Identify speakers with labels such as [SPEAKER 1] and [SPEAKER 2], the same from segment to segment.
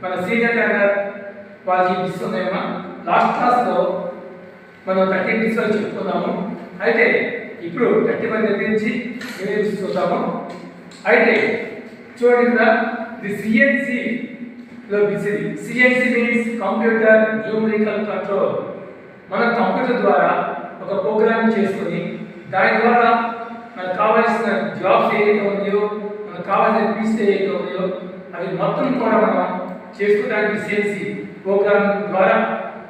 [SPEAKER 1] మన senior trainer వాళ్ళకి ఇస్తున్నామా last క్లాస్లో మనం 30 డిస్కస్ చెప్పుకున్నాము. అయితే ఇప్పుడు 31 గురించి ఏమేమి చూద్దాము. అయితే చూడండి ఇక్కడ ది సిఎన్సి లో BCD. CNC means computer numerical control. మన కంప్యూటర్ ద్వారా ఒక ప్రోగ్రామ్ చేసుకొని దాని ద్వారా మనకు కావాల్సిన జాబ్స్ ఏదైతే ఉన్నాయో, మనకు కావాల్సిన పీస్ ఏదైతే ఉన్నాయో అవి మొత్తం కూడా మనం చేసుకోవడానికి సిఎన్సి ప్రోగ్రామ్ ద్వారా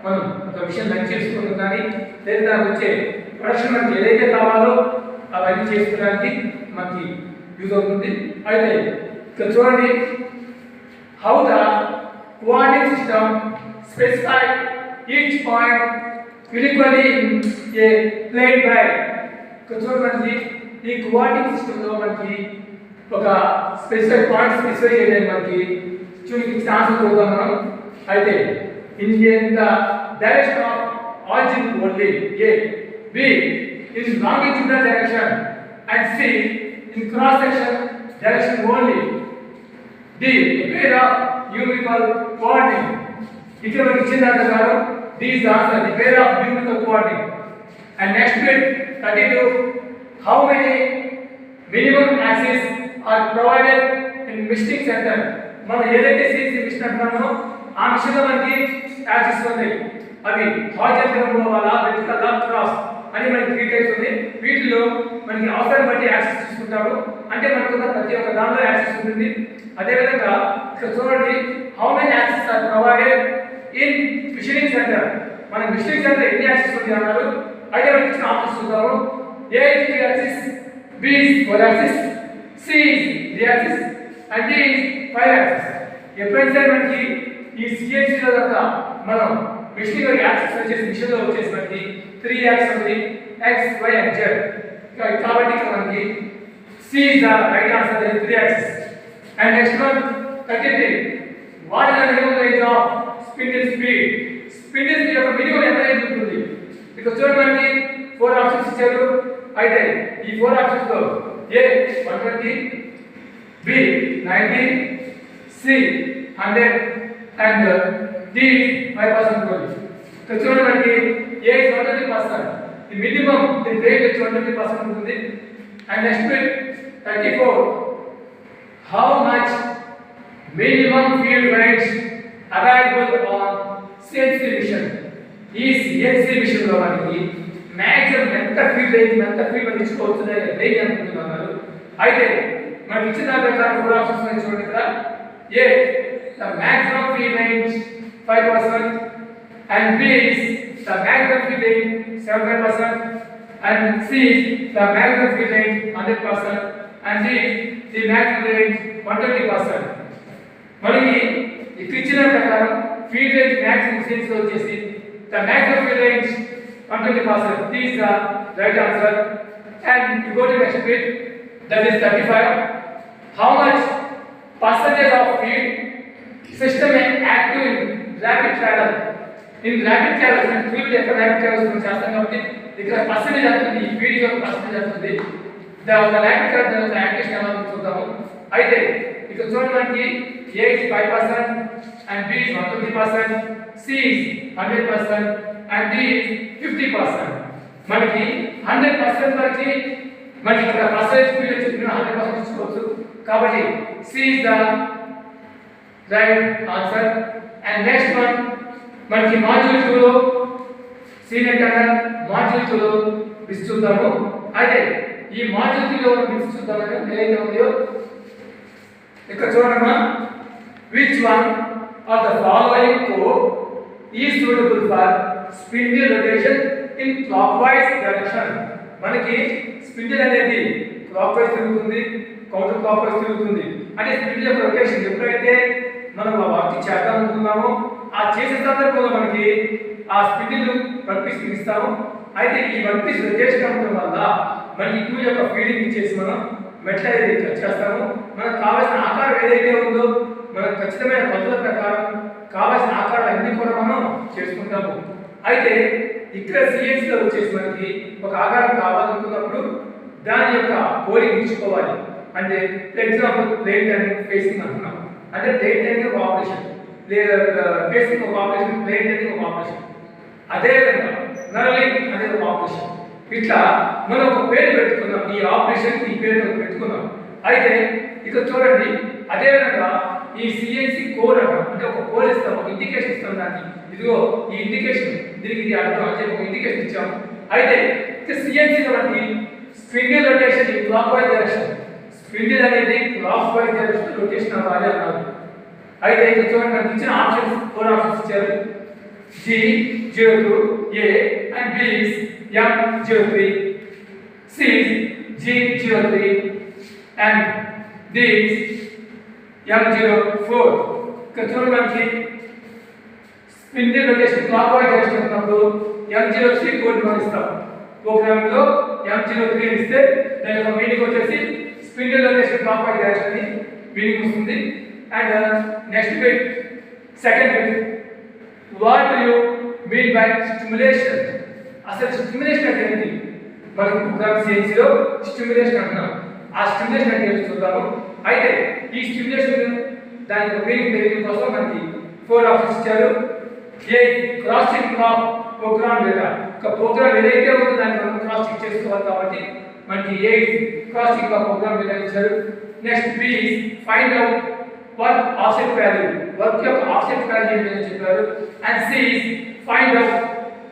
[SPEAKER 1] మనం ఒక విషయం రన్ చేసుకుంటాం. కానీ లేదా దానికి వచ్చే ప్రొడక్షన్ మనకి ఏదైతే కావాలో అవన్నీ చేసుకోవడానికి మనకి యూజ్ అవుతుంది. అయితే ఇక్కడ చూడండి, how the coordinate system specify each point uniquely in a plane by. ఇక్కడ చూడండి, ఈ కోఆర్డినేట్ సిస్టంలో మనకి ఒక స్పెసిఫిక్ పాయింట్ స్పెసిఫై చేయడానికి మనకి చూడండి ఛాన్స్ చూద్దాం మనం. అయితే in the direction of origin only, A, B in longitudinal direction, and C in cross section direction only, D a pair of numerical coordinate. ఇక్కడ మనకి ఇచ్చిన దాంట్లో కాదు these are the pair of numerical coordinate. And next bit 32, how many minimum axes are provided in misting center. మనం ఏదైతే CNC machine అంటున్నామో ఆ machine లో మనకి యాక్సిస్ ఉంది. అవి హారిజాంటల్ పోవాలా, వెర్టికల్ క్రాస్ అని మనకి 3 టైప్స్ ఉంది. వీటిలో మనకి అవసరం బట్టి యాక్సిస్ తీసుకుంటాడు. అంటే మనకు ప్రతి ఒక్క దానిలో యాక్సిస్ ఉంటుంది. అదే విధంగా ఇక్కడ చూడండి, how many axis are provided in machining centre. మన మిషనింగ్ సెంటర్ ఎన్ని యాక్సిస్ ఉంటాయి అన్నారు. అయితే మనకి ఇచ్చిన ఆప్షన్స్ చూద్దాము. A is 3 axis, B is 4 axis, C is 3 axis and D is 5 axis. ఎప్పుడైతే మనకి ఈ సిఎన్సి లో కనుక మనం మిషన్ లో యాక్సిస్ వచ్చేసి మిషన్ లో వచ్చేసి మనకి 3 యాక్సిస్ ఉంది, x y and z. కాబట్టి ఇక్కడ మనకి C is the right answer, that is 3 axis. And next one 33, what is the minimum range of spindle speed. Spindle speed యొక్క మినిమం ఎంత రేంజ్ ఉంటుంది. ఇక్కడ చూడండి మనకి 4 ఆప్షన్స్ ఇచ్చారు. అయితే ఈ 4 ఆప్షన్స్ లో A 120, B 90, C 100 and D 5% goes. So చూడండి మనకి A is 120%. The minimum the rate is 120% ఉంటుంది. And next bit 34, how much minimum field range available on CNC machine. ఈ CNC machine లో మనకి maximum ఎంత ఫీల్డ్ రేంజ్ మనం తీసుకోవచ్చు range అనుకుంటున్నారు. అయితే మనకి ఇచ్చిన దాని ప్రకారం 4 ఆప్షన్స్ ఉన్నాయి. చూడండి ఇక్కడ A the maximum field range 5% and B is the maximum field range 75% and C is the maximum field range 100% and D is the maximum range 120%. మనకి ఇక్కడ ఇచ్చిన ప్రకారం ఫీల్డ్ రేంజ్ maximum CNC లో వచ్చేసి the maximum field range 120%. This is the right answer. And you go to next bit, that is 35. How much percentage of field system is active in rapid travel. In rapid travel, in field యొక్క rapid travel మనం చేస్తాం కాబట్టి ఇక్కడ percentage అవుతుంది. ఈ field యొక్క percentage అవుతుంది. the rapid travel యొక్క యాక్టివేషన్ ఎలా చూద్దాము. అయితే ఇక్కడ చూడండి మనకి A is 5% and B is 120%, C is 100% and D is 50%. మనకి 100% వరకు మనకి ఇక్కడ పర్సెంటేజ్ ఫీల్డ్ చెప్పిన 100% తీసుకోవచ్చు. కాబట్టి C is the right answer. And next one మనకి మాడ్యూల్ 2 లో సీనియర్ ట్రైనర్ మాడ్యూల్ 2 లో బిస్ చూద్దాము. అయితే ఈ మాడ్యూల్ 2 లో బిస్ చూద్దామని ఏదైతే ఉందో ఇక్కడ చూడండి, which one of the following code is suitable for spindle rotation in clockwise direction. మనకి స్పిన్డిల్ అనేది క్లాక్ వైస్ తిరుగుతుంది, కౌంటర్ క్లాక్ వైస్ తిరుగుతుంది. అంటే స్పిన్డిల్ యొక్క రొటేషన్ ఎప్పుడైతే మనం ఆ వర్క్ చేద్దాం అనుకున్నామో ఆ చేసే సందర్భంలో మనకి ఆ స్పిన్డిల్ వర్క్ పీస్ ఇస్తాము. అయితే ఈ వర్క్ పీస్ రొటేషన్ అవడం వల్ల మనకి టూ యొక్క ఫీడింగ్ ఇచ్చేసి మనం మెట్ల అనేది కట్ చేస్తాము. మనకు కావాల్సిన ఆకారం ఏదైతే ఉందో మనకు ఖచ్చితమైన కొలతల ప్రకారం కావాల్సిన ఆకారాలు అన్ని కూడా మనం చేసుకుంటాము. అయితే ఇక్కడ సిఎన్సి లో వచ్చేసి మనకి ఒక ఆకారం కావాలనుకున్నప్పుడు దాని యొక్క పోలింగ్ ఇచ్చుకోవాలి. అంటే for example plain turning facing అంటున్నాం. అంటే ప్లేన్ టర్నింగ్ ఆపరేషన్ ఫేసింగ్ ఒక ఆపరేషన్, ప్లేన్ టెక్నిక్ ఒక ఆపరేషన్, అదేవిధంగా నరలింగ్ అనేది ఒక ఆపరేషన్. ఇట్లా మనం ఒక పేరు పెట్టుకున్నాం, ఈ ఆపరేషన్ ఈ పేరు పెట్టుకున్నాం. అయితే ఇక్కడ చూడండి, అదేవిధంగా ఈ సిఎన్సి కోడ్ అంటే ఒక కోడ్ ఇస్తాం, ఒక ఇండికేషన్ ఇస్తాం దానికి. ఇదిగో ఈ ఇండికేషన్, దీనికి ఇది అర్థం అని చెప్పి ఒక ఇండికేషన్ ఇచ్చాము. అయితే ఇక సిఎన్సి బట్టి spindle rotation in clock wise direction, spindle అనేది క్లాక్ వైజ్ డైరెక్షన్ రొటేషన్ అవ్వాలి అన్నారు. అయితే ఇక్కడ చూడండి, మనకి ఇచ్చిన ఆప్షన్స్ 4 ఆప్షన్స్ ఇచ్చారు. G02, A and B is M03, C is G03 and D is M04. ఇక్కడ చూడండి, మనకి spindle rotation clock wise direction ఉన్నప్పుడు M03 కోడ్ మనం ఇస్తాం. ప్రోగ్రామ్ లో M03 ఇస్తే దాని యొక్క మీనింగ్ వచ్చేసి spindle rotation clock wise direction అని మీనింగ్ వస్తుంది. And next bit, second bit, what do you mean by stimulation? అసలు స్టిమ్యులేషన్ అంటే ఏంటి? మనకు ప్రోగ్రామ్ సిఎన్సి లో స్టిమ్యులేషన్ అంటున్నాం. ఆ స్టిమ్యులేషన్ అంటే ఏంటి చూద్దాము. అయితే ఈ స్టిమ్యులేషన్ దాని యొక్క మీనింగ్ తెలియడం కోసం మనకి 4 ఆప్షన్స్ ఇచ్చారు. A cross check of program data, ఒక ప్రోగ్రామ్ ఏదైతే ఉందో దాన్ని మనం క్రాస్ చెక్ చేసుకోవాలి కాబట్టి మనకి A cross check of program data ఇచ్చారు. Next B find out work offset value, work యొక్క ఆఫ్సెట్ వాల్యూ ఏంటని చెప్పారు. And C find out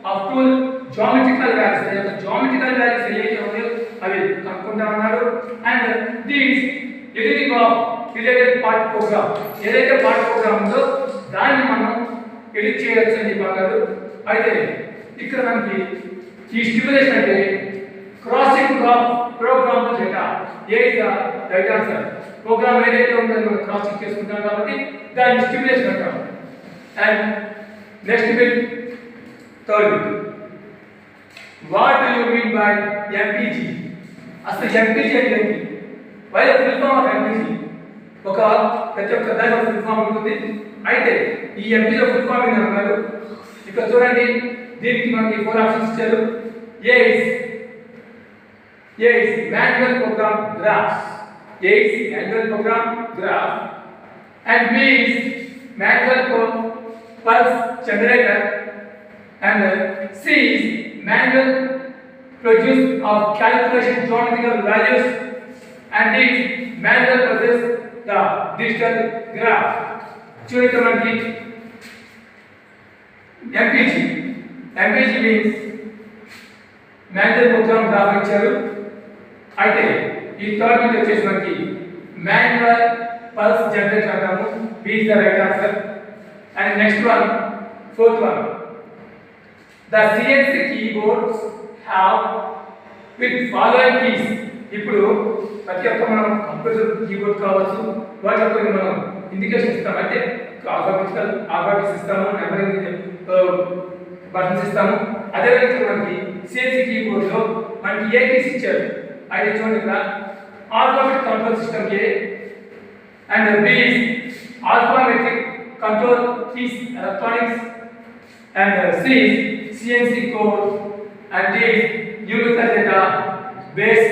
[SPEAKER 1] of tool geometrical values, అంటే జామెట్రికల్ వాల్యూస్ ఏవైతే ఉన్నాయో అవి కనుక్కుంటా ఉన్నారు. And this editing of related part program, ఏదైతే పార్ట్ ప్రోగ్రామ్ ఉందో దాన్ని మనం ఎడిట్ చేయొచ్చు అని చెప్పారు. అయితే ఇక్కడ మనకి ఈ స్టిమ్యులేషన్ అంటే cross check of program data, A is the right answer. Program ఏదైతే ఉందో మనం క్రాస్ చెక్ చేసుకుంటాం కాబట్టి దాన్ని స్టిమ్యులేషన్ అంటాం. And next bit, third bit, what do you mean by MPG? అసలు ఎంపీజీ అంటే ఏంటి? Why the full form of MPG? ఒక ప్రతి ఒక్క దాని ఫుల్ ఫామ్ ఉంటుంది. అయితే ఈ ఎంపీజీ ఫుల్ ఫామ్ ఏంటి అన్నారు. ఇక్కడ చూడండి, దీనికి మనకి 4 ఆప్షన్స్ ఇచ్చారు. A is manual program graphs, A is manual program graph and B is manual pulse generator and C is manual produce of calculation geometrical values and D is manual process the digital graph. చూడండి మనకి MPG means manual program graph ఇచ్చారు. అయితే ఈ third bit వచ్చేసి మనకి manual pulse generator అంటాము. B is the right answer. And next one, fourth one, the CNC keyboards have with following keys. ఇప్పుడు ప్రతి ఒక్క మనం కంప్యూటర్ కీబోర్డ్ కావచ్చు, వాటి యొక్క మనం ఇండికేషన్ ఇస్తాం. అంటే ఆల్ఫాబెట్స్ ఇస్తాము, నెంబరింగ్ బటన్స్ ఇస్తాము. అదేవిధంగా మనకి సిఎన్సి కీబోర్డ్ లో మనకి ఏ కీస్ ఇచ్చారు. అయితే చూడండి, ఇక్కడ alphabet control system A and B is alphabetic control keys electronics and C is CNC code and D is numerical data base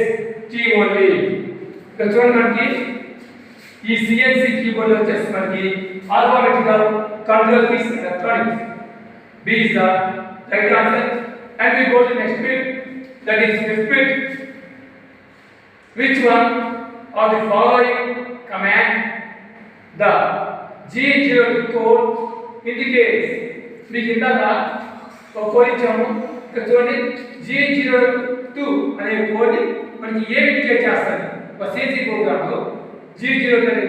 [SPEAKER 1] key only. ఇక్కడ చూడండి, మనకి ఈ CNC keyboard వచ్చేసి మనకి alphabetical control keys electronics. B is the right answer. And we go to next bit, that is fifth bit. Which one of the following command the G02 code indicates? మీకు ఇందాక ఒక code ఇచ్చాము. ఇక్కడ చూడండి, G02 అనే code మనకి ఏ indicate చేస్తుంది? ఒక సిసి ప్రోగ్రామ్ లో G02 అనే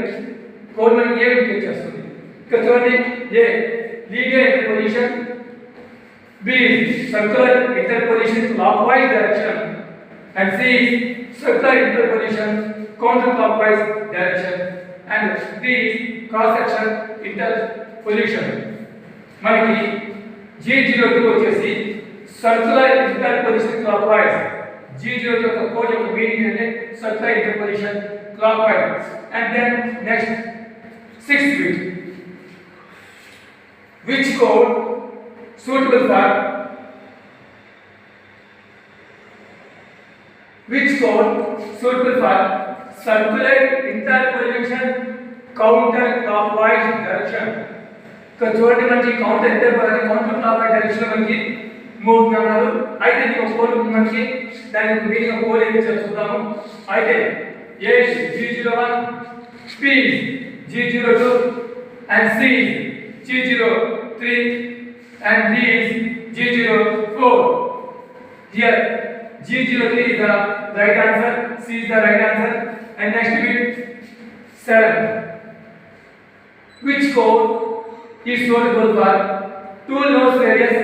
[SPEAKER 1] కోడ్ మనకి ఏ ఇండికేట్ చేస్తుంది? ఇక్కడ చూడండి, a linear interpolation, B circular interpolation clockwise direction and C circular interpolation counterclockwise direction and D cross section interpolation. మనకి G02 వచ్చేసి circular interpolation clockwise. G02 యొక్క కోడ్ యొక్క మీనింగ్ అంటే circular interpolation clockwise. And then next 6th bit, which code suitable for circular interpolation counterclockwise direction. ఇక్కడ చూడండి మనకి count ఎంత అయిపోయింది, కౌంట్ క్లాక్ డైరెక్షన్ మనకి మూవ్ అన్నారు. అయితే ఈ కోడ్ మనకి దానికి మీనింగ్ కోడ్ ఏమి చూద్దాము. అయితే A G01, P G02 and C G03 and D G04. Here G03 is the right answer, C is the right answer, and next bit 7. Which code is suitable for two loss areas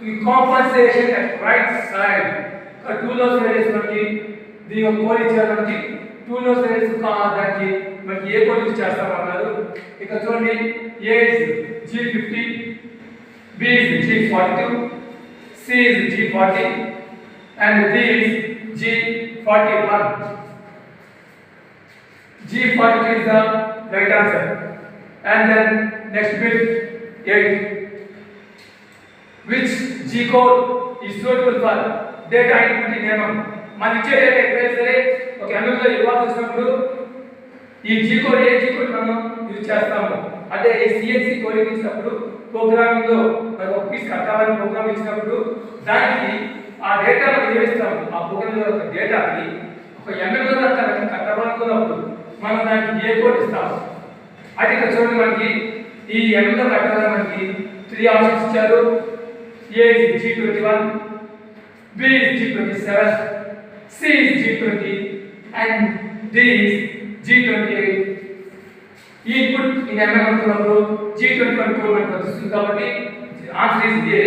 [SPEAKER 1] in compensation at right side? Two loss areas మనకి దీని ఒక code ఇచ్చారు. మనకి two lows areas దానికి మనకి ఏ code use చేస్తామన్నారు. ఇక్కడ చూడండి A is G50, B is G42, C is G40 and D is G41. G42 is the right answer. And then next bit 8. Which G code is suitable for data input in MM? మన ఇచ్చే data ఎక్కడైనా సరే ఒక MM లో ఇవ్వాల్సి వచ్చినప్పుడు ఈ G code ఏ G code మనం యూజ్ చేస్తాము. అంటే ఈ CNC కోడ్ ఇచ్చినప్పుడు ప్రోగ్రామింగ్ లో మనం ఒక పీస్ కట్టాలని ప్రోగ్రామ్ ఇచ్చినప్పుడు దానికి ఆ డేటా మనం ఏమిస్తాము, ఆ ప్రోగ్రామ్ లో ఒక డేటాకి ఒక MM లో కట్టాలనుకున్నప్పుడు మనం దానికి ఏ కోడ్ ఇస్తాము. అయితే ఇక్కడ చూడండి మనకి ఈ MM లో కట్టాలని మనకి 3 ఆప్షన్స్ ఇచ్చారు. A is G21, B is G27, C is G20 and D is G28. ఈ ఇన్పుట్ ఇన్ MM అనుకున్నప్పుడు G21 కోడ్ మనకు వస్తుంది కాబట్టి answer is A.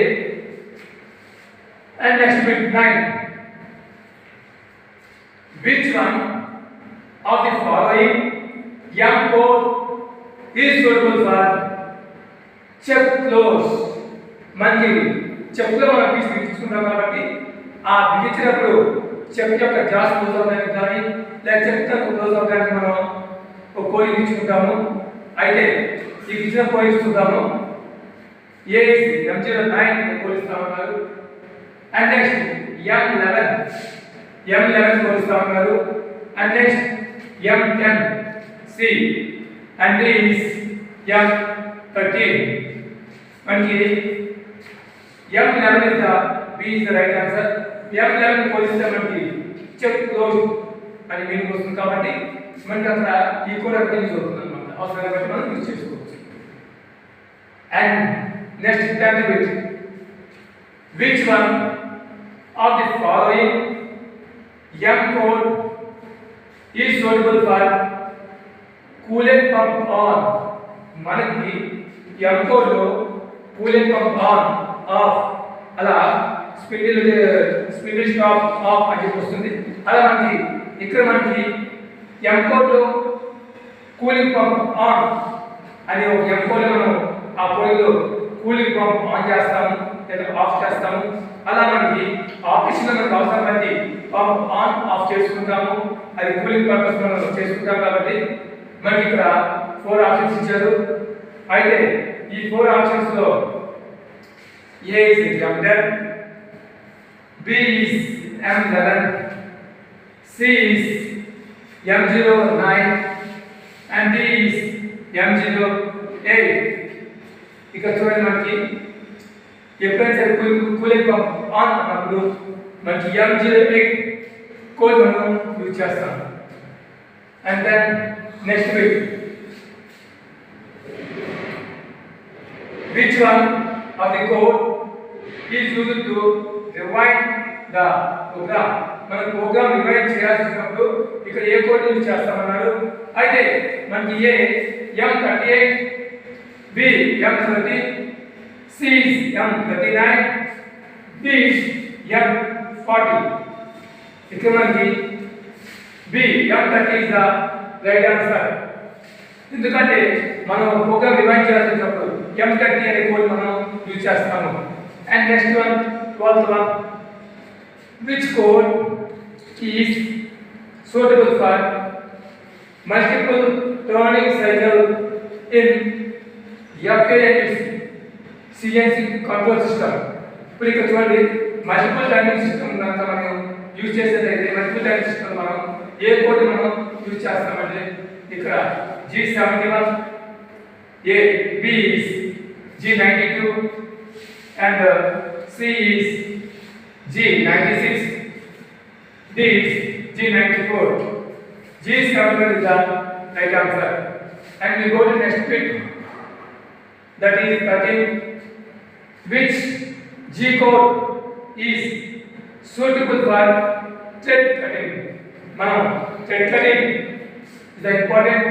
[SPEAKER 1] And next bit 9. Which one of the following M code is suitable for check close? మనకి check లో మనం piece బిగించుకుంటాం కాబట్టి ఆ బిగించినప్పుడు చెక్ యొక్క జాస్ క్లోజ్ అవడానికి కానీ లేక చెక్ క్లోజ్ అవడానికి మనం ఒక కోడ్ ఇచ్చుకుంటాము. అయితే ఈ ఇచ్చిన కోడ్ ఇస్తున్నాము. A is M09 కోడ్ ఇస్తామన్నారు. అండ్ నెక్స్ట్ M11 కోడ్ ఇస్తామన్నారు. And next M10 C and D is M13. మనకి M11 is the B is the right answer. M11 పోలిస్తే మనకి చెక్ క్లోజ్ అని మీనింగ్ వస్తుంది కాబట్టి మనకి అక్కడ ఈ కోడ్ అక్కడ యూజ్ అవుతుంది అన్నమాట. అవసరాన్ని బట్టి మనం యూజ్ చేసుకోవచ్చు. And next 10th bit. Which one of the following M code is suitable for coolant pump on? మనకి M code లో coolant pump on ఆఫ్ అలా స్పిడిల్ స్టాప్ ఆఫ్ అని వస్తుంది. అలా మనకి ఇక్కడ మనకి M కోడ్ లో కూలింగ్ పంప్ ఆన్ అని ఒక M కోడ్ లో మనం ఆ కోడ్ లో కూలింగ్ పంప్ ఆన్ చేస్తాము లేదా ఆఫ్ చేస్తాము. అలా మనకి ఆపరేషన్ లో మనకు అవసరమైతే పంప్ ఆన్ ఆఫ్ చేసుకుంటాము. అది కూలింగ్ పర్పస్ మనం చేసుకుంటాం కాబట్టి మనకి ఇక్కడ 4 ఆప్షన్స్ ఇచ్చారు. అయితే ఈ 4 ఆప్షన్స్ లో A is M10, B is M11, C is M09 and D is M08. ఇక్కడ చూడండి మనకి ఎప్పుడైనా సరే కూలింగ్ పంప్ ఆన్ అన్నప్పుడు మనకి M08 కోడ్ మనం యూజ్ చేస్తాం. And then next bit. Which one of the code is used to rewind the program? మన ప్రోగ్రామ్ రివైండ్ చేయాల్సినప్పుడు ఇక్కడ ఏ కోడ్ యూజ్ చేస్తామన్నారు. అయితే మనకి A M38, B M30, C M39, D M40. ఇక్కడ మనకి B M30 is the right answer. ఎందుకంటే మనం programme rewind చేయాల్సినప్పుడు M30 అనే కోడ్ మనం యూజ్ చేస్తాము. And next one 12th one. Which code is suitable for multiple turning cycle in FANC CNC control system? ఇప్పుడు ఇక్కడ చూడండి మల్టిపుల్ టర్నింగ్ సిస్టమ్ కనుక మనం యూజ్ చేసేదైతే మల్టిపుల్ టర్నింగ్ సిస్టమ్ మనం ఏ కోడ్ మనం యూజ్ చేస్తామంటే ఇక్కడ G71, A, B is G92 and C is G96, D is G94. G is covered with the right answer. And we go to next bit, that is 13. Which G code is suitable for thread cutting? మనం thread cutting is important.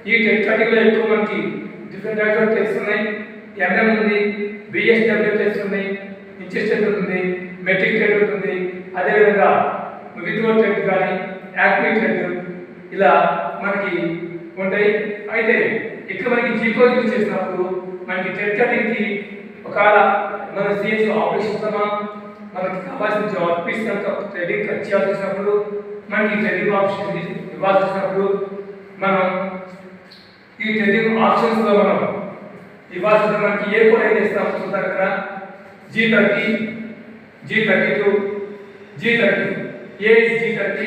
[SPEAKER 1] ఈ thread cutting లో ఎక్కువ మనకి different types of threads ఉన్నాయి. MM ఉంది, BSW threads ఉన్నాయి, inches thread ఉంది, metric thread ఉంటుంది, అదే విధంగా వితౌట్ థ్రెడ్ కానీ యాక్టివ్ థ్రెడ్ ఇలా మనకి ఉంటాయి. అయితే ఇక్కడ మనకి జీ కోడ్ యూజ్ చేసినప్పుడు మనకి థ్రెడ్ కటింగ్ కి ఒకవేళ మన సిఎస్ ఆపరేషన్ ఇస్తామా, మనకి కావాల్సిన జాబ్ పీస్ కనుక థ్రెడింగ్ కట్ చేయాల్సి వచ్చినప్పుడు మనకి థ్రెడింగ్ ఆప్షన్ ఇవ్వాల్సి వచ్చినప్పుడు మనం ఈ థ్రెడింగ్ ఆప్షన్స్ లో మనం ఇవ్వాల్సిన మనకి ఏ కోడ్ అయితే ఇస్తామో చూద్దాం. ఇక్కడ G30, G32, G30, A is G30,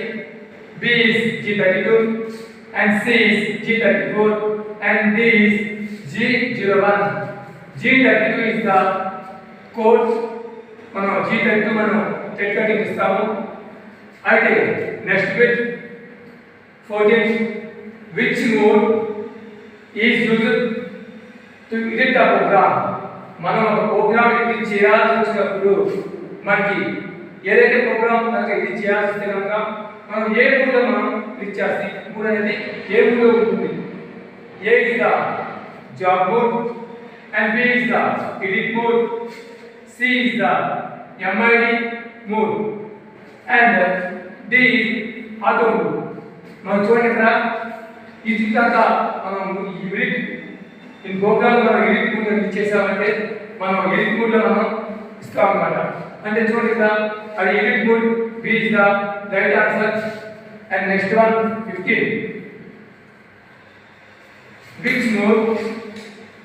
[SPEAKER 1] B is G32 and C is G34 and D is G01. G32 is the code. మనం G32 మనం థ్రెడ్ కటింగ్ ఇస్తాము. అయితే next bit 14. Which mode is used to edit the program? మనం ఒక programme edit చేయాల్సి వచ్చినప్పుడు మనకి ఏదైతే ప్రోగ్రామ్ కనుక ఎడిట్ చేయాల్సి వస్తే కనుక మనం ఏ మూడ్లో మనం క్లిక్ చేస్తే మూడ్ అనేది ఏ మూడ్లో ఉంటుంది. A is the job mode and B is the edit mode, C is the MID mode and D is auto mode. మనం చూడండి ఇక్కడ ఇది కాక మనం ఈ ఎడిట్ ఇన్ ప్రోగ్రామ్ మనం ఎడిట్ మోడ్ క్లిక్ చేసామంటే మనం ఎడిట్ మోడ్ లో మనం ఇస్తాం అన్నమాట. అంటే చూడండి ఇక్కడ అది edit mode, B is the right answer and next one 15. Which mode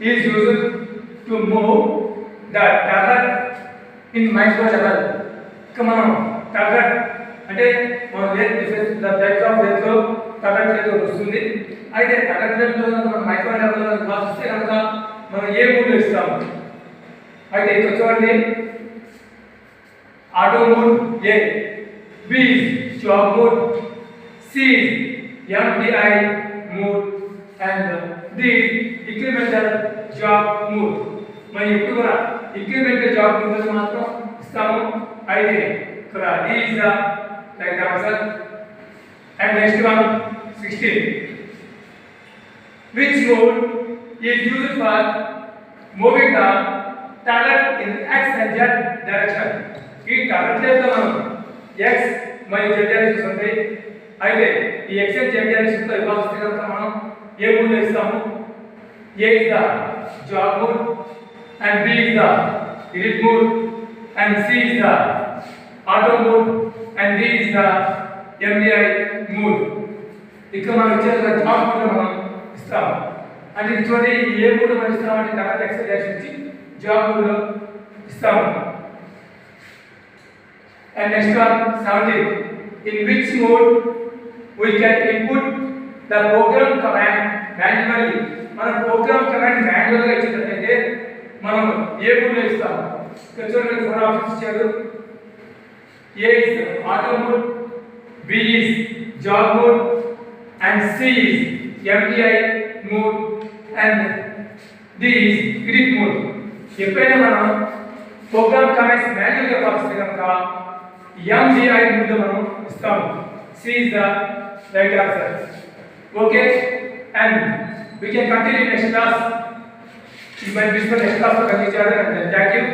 [SPEAKER 1] is used to move the target in micro level? ఇక మనం target అంటే మనం ఏ difference the types of rate లో target రేట్ వస్తుంది. అయితే target రేట్ లో మనం మైక్రో లెవెల్ లో రాస్తే కనుక మనం ఏ మోడ్ లో ఇస్తాము. అయితే ఇక్కడ చూడండి auto mode A, B is job mode, C is MDI mode and D is incremental job mode. మనం ఎప్పుడు కూడా incremental job mode మాత్రం ఇస్తాము. అయితే ఇక్కడ D is the right answer and next one 16. Which mode is used for moving the target in X and Z direction? ఈ target లో మనం X మరియు Z డైరెక్షన్స్ ఉంటాయి. అయితే ఈ X and Z డైరెక్షన్స్ తో ఇవ్వాల్సి వస్తే కనుక మనం ఏ మోడ్ లో ఇస్తాము. A is the job mode and B is the edit mode and C is the auto mode and D is the MDI mode. ఇక్కడ మనం ఇచ్చే జాబ్ మోడ్ లో మనం ఇస్తాము. అంటే చూడండి ఏ మోడ్ లో మనం ఇస్తామంటే target X డైరెక్షన్ ఇచ్చి జాబ్ మోడ్ లో ఇస్తాము. And next one 17. In which mode we can input the program command manually? మన ప్రోగ్రామ్ కమాండ్ మాన్యువల్ గా ఇచ్చినట్లయితే మనం ఏ మోడ్ లో ఇస్తాము. ఇక్కడ చూడండి ఫోర్ ఆప్షన్స్ ఇచ్చారు. A is auto mode, B is job mode and C is MDI mode and D is edit mode. ఎప్పుడైనా మనం ప్రోగ్రామ్ కమాండ్స్ మాన్యువల్ గా పాస్ చేస్తే కనుక MDI mode లో మనం ఇస్తాము. C is the right answer. Okay, and we can continue next class. You might visit next class for continue and thank you.